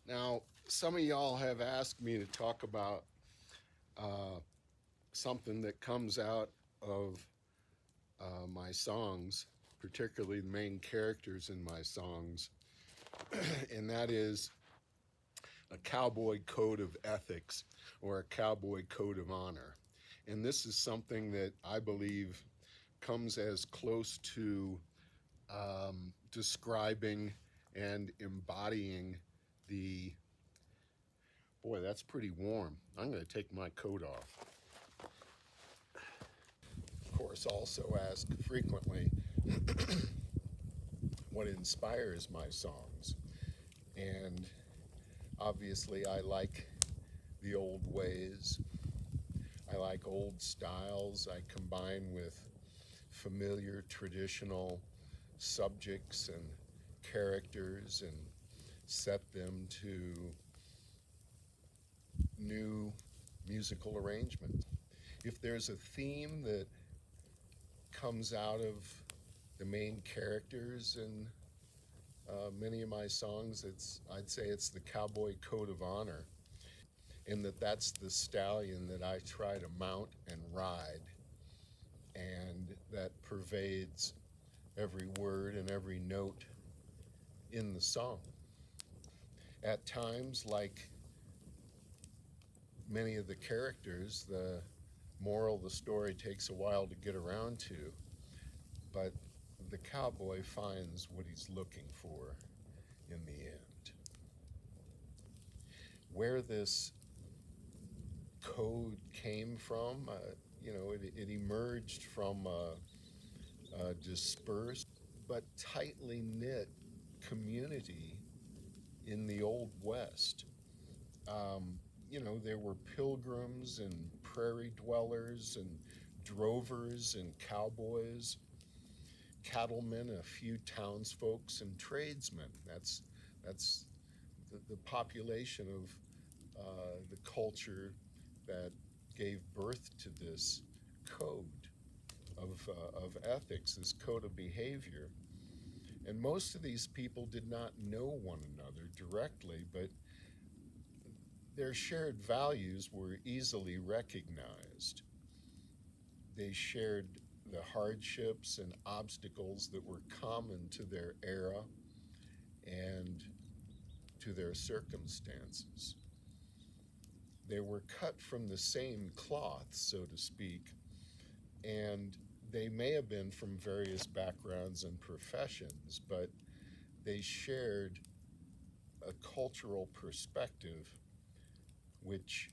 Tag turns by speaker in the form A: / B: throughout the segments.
A: Now, some of y'all have asked me to talk about something that comes out of my songs, particularly the main characters in my songs, and that is a cowboy code of ethics or a cowboy code of honor. And this is something that I believe comes as close to describing and embodying the boy, that's pretty warm. I'm going to take my coat off. Of course, also ask frequently what inspires my songs. And obviously, I like the old ways. I like old styles. I combine with familiar traditional subjects and characters and set them to new musical arrangements. If there's a theme that comes out of the main characters in many of my songs, I'd say it's the cowboy code of honor, and that's the stallion that I try to mount and ride, and that pervades every word and every note in the song. At times, like many of the characters, the moral of the story takes a while to get around to, but the cowboy finds what he's looking for in the end. Where this code came from, it emerged from a dispersed but tightly knit community in the Old West. There were pilgrims and prairie dwellers and drovers and cowboys, cattlemen, a few townsfolks, and tradesmen. That's the population of the culture that gave birth to this code of ethics, this code of behavior. And most of these people did not know one another directly, but their shared values were easily recognized. They shared the hardships and obstacles that were common to their era and to their circumstances. They were cut from the same cloth, so to speak, and they may have been from various backgrounds and professions, but they shared a cultural perspective which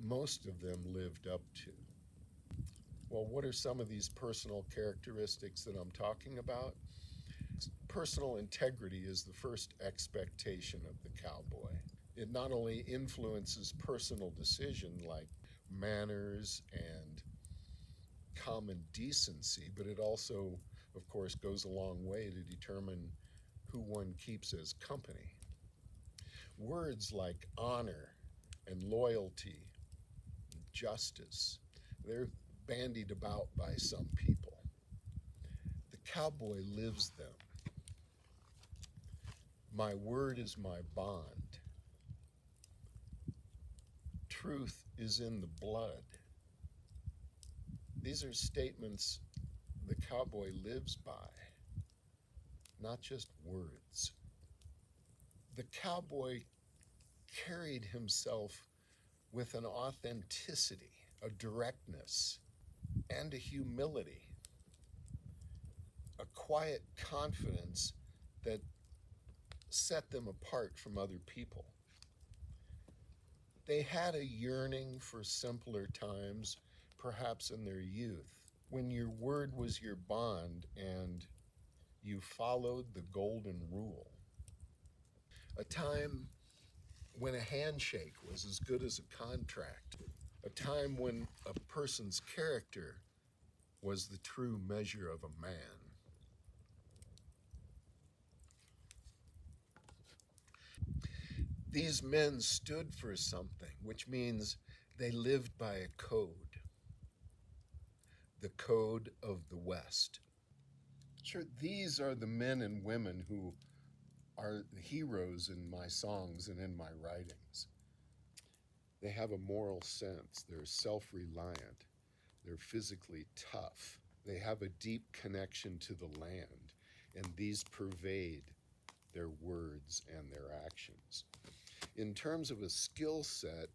A: most of them lived up to. Well, what are some of these personal characteristics that I'm talking about? Personal integrity is the first expectation of the cowboy. It not only influences personal decision like manners and common decency, but it also, of course, goes a long way to determine who one keeps as company. Words like honor and loyalty, and justice, they're bandied about by some people. The cowboy lives them. My word is my bond. Truth is in the blood. These are statements the cowboy lives by, not just words. The cowboy carried himself with an authenticity, a directness, and a humility, a quiet confidence that set them apart from other people. They had a yearning for simpler times, perhaps in their youth, when your word was your bond and you followed the golden rule. A time when a handshake was as good as a contract. A time when a person's character was the true measure of a man. These men stood for something, which means they lived by a code, the code of the West. Sure, these are the men and women who are the heroes in my songs and in my writings. They have a moral sense. They're self-reliant. They're physically tough. They have a deep connection to the land, and these pervade their words and their actions. In terms of a skill set,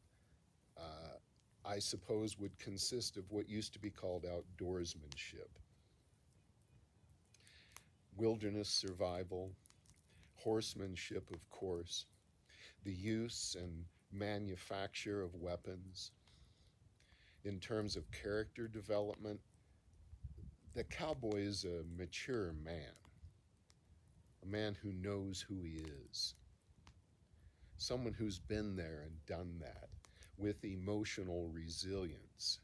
A: I suppose would consist of what used to be called outdoorsmanship. Wilderness survival, horsemanship, of course, the use and manufacture of weapons. In terms of character development, the cowboy is a mature man, a man who knows who he is, someone who's been there and done that with emotional resilience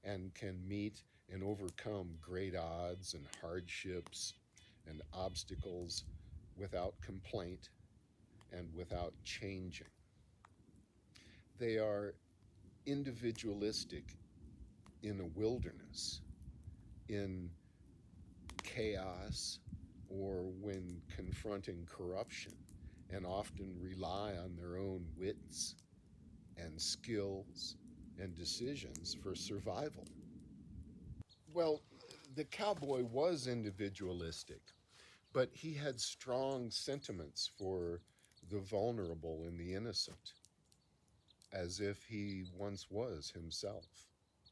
A: and can meet and overcome great odds and hardships and obstacles without complaint and without changing. They are individualistic in a wilderness, in chaos, or when confronting corruption, and often rely on their own wits and skills and decisions for survival. Well, the cowboy was individualistic, but he had strong sentiments for the vulnerable and the innocent, as if he once was himself.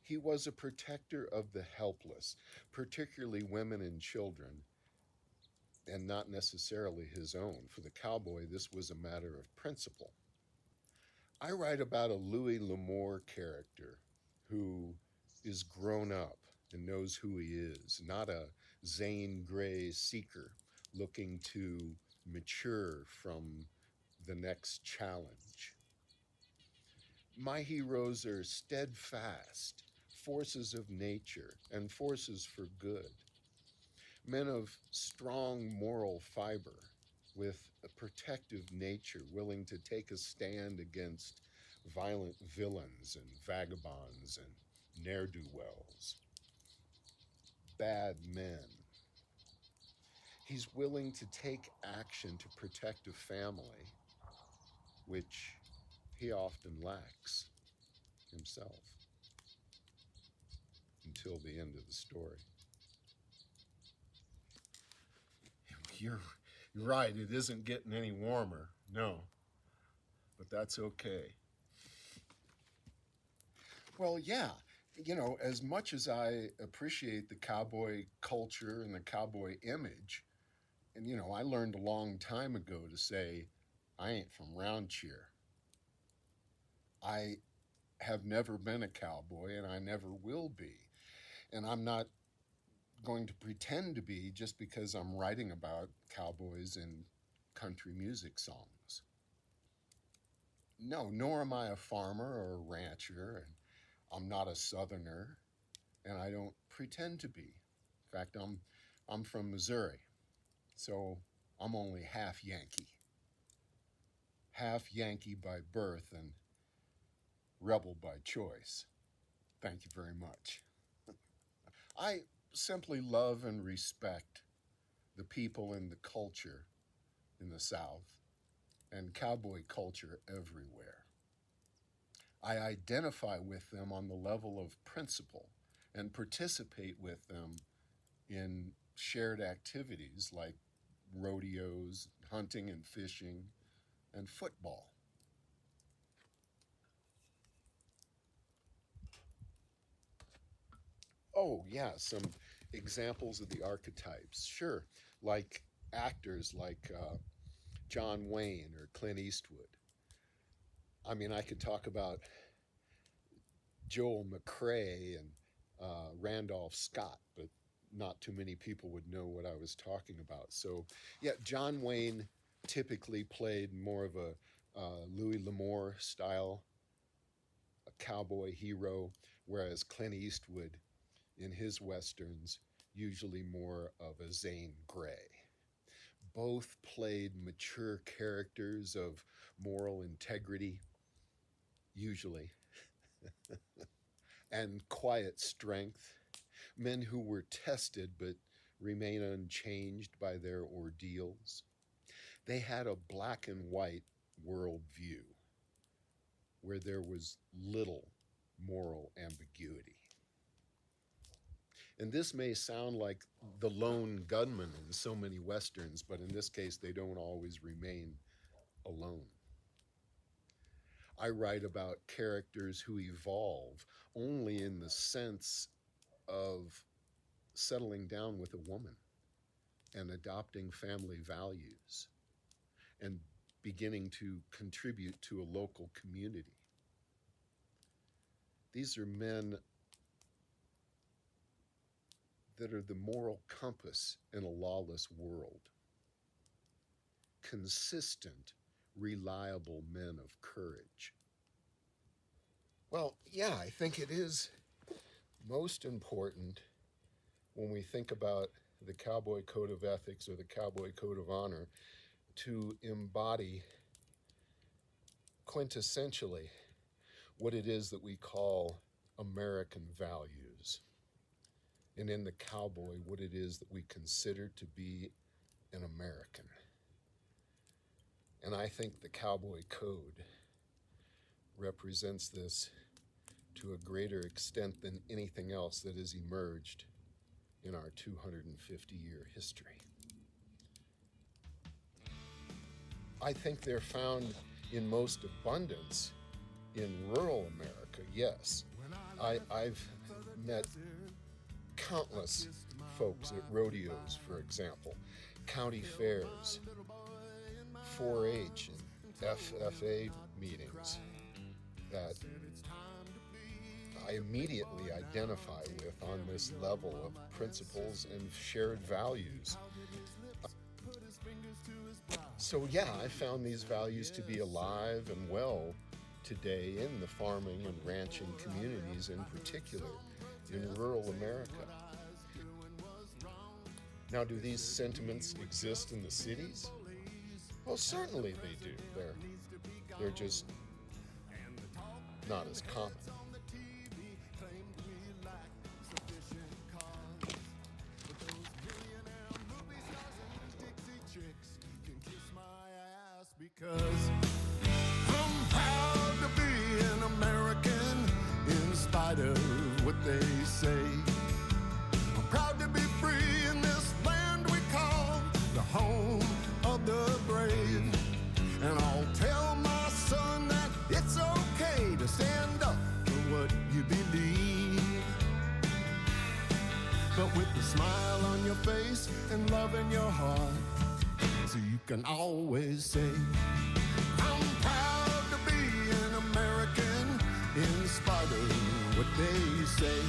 A: He was a protector of the helpless, particularly women and children, and not necessarily his own. For the cowboy, this was a matter of principle. I write about a Louis L'Amour character who is grown up and knows who he is, not a Zane Grey seeker looking to mature from the next challenge. My heroes are steadfast, forces of nature and forces for good, men of strong moral fiber with a protective nature, willing to take a stand against violent villains and vagabonds and ne'er-do-wells, bad men. He's willing to take action to protect a family, which he often lacks himself until the end of the story. You're right, it isn't getting any warmer, no, but that's okay. Well, yeah, as much as I appreciate the cowboy culture and the cowboy image, and I learned a long time ago to say, I ain't from round here. I have never been a cowboy and I never will be. And I'm not going to pretend to be just because I'm writing about cowboys in country music songs. No, nor am I a farmer or a rancher, and I'm not a southerner, and I don't pretend to be. In fact, I'm from Missouri, so I'm only half Yankee. Half Yankee by birth and rebel by choice. Thank you very much. I simply love and respect the people and the culture in the South and cowboy culture everywhere. I identify with them on the level of principle and participate with them in shared activities like rodeos, hunting and fishing, and football. Oh, yeah, some examples of the archetypes. Sure, like actors like John Wayne or Clint Eastwood. I mean, I could talk about Joel McCrea and Randolph Scott, but not too many people would know what I was talking about. So, yeah, John Wayne typically played more of a Louis L'Amour style, a cowboy hero, whereas Clint Eastwood in his westerns usually more of a Zane Grey. Both played mature characters of moral integrity, usually, and quiet strength, men who were tested but remain unchanged by their ordeals. They had a black and white worldview where there was little moral ambiguity. And this may sound like the lone gunman in so many Westerns, but in this case, they don't always remain alone. I write about characters who evolve only in the sense of settling down with a woman and adopting family values and beginning to contribute to a local community. These are men that are the moral compass in a lawless world. Consistent, reliable men of courage. Well, yeah, I think it is most important when we think about the Cowboy Code of Ethics or the Cowboy Code of Honor to embody quintessentially what it is that we call American values. And in the cowboy, what it is that we consider to be an American. And I think the Cowboy Code represents this to a greater extent than anything else that has emerged in our 250-year history. I think they're found in most abundance in rural America, yes. I've met countless folks at rodeos, for example, county fairs, 4-H and FFA meetings that I immediately identify with on this level of principles and shared values. So yeah, I found these values to be alive and well today in the farming and ranching communities, in particular in rural America. Now, do these sentiments exist in the cities? Well, certainly they do. They're just not as common.
B: Because I'm proud to be an American in spite of what they say. I'm proud to be free in this land we call the home of the brave. And I'll tell my son that it's okay to stand up for what you believe. But with a smile on your face and love in your heart, so you can always say, I'm proud to be an American in spite of what they say.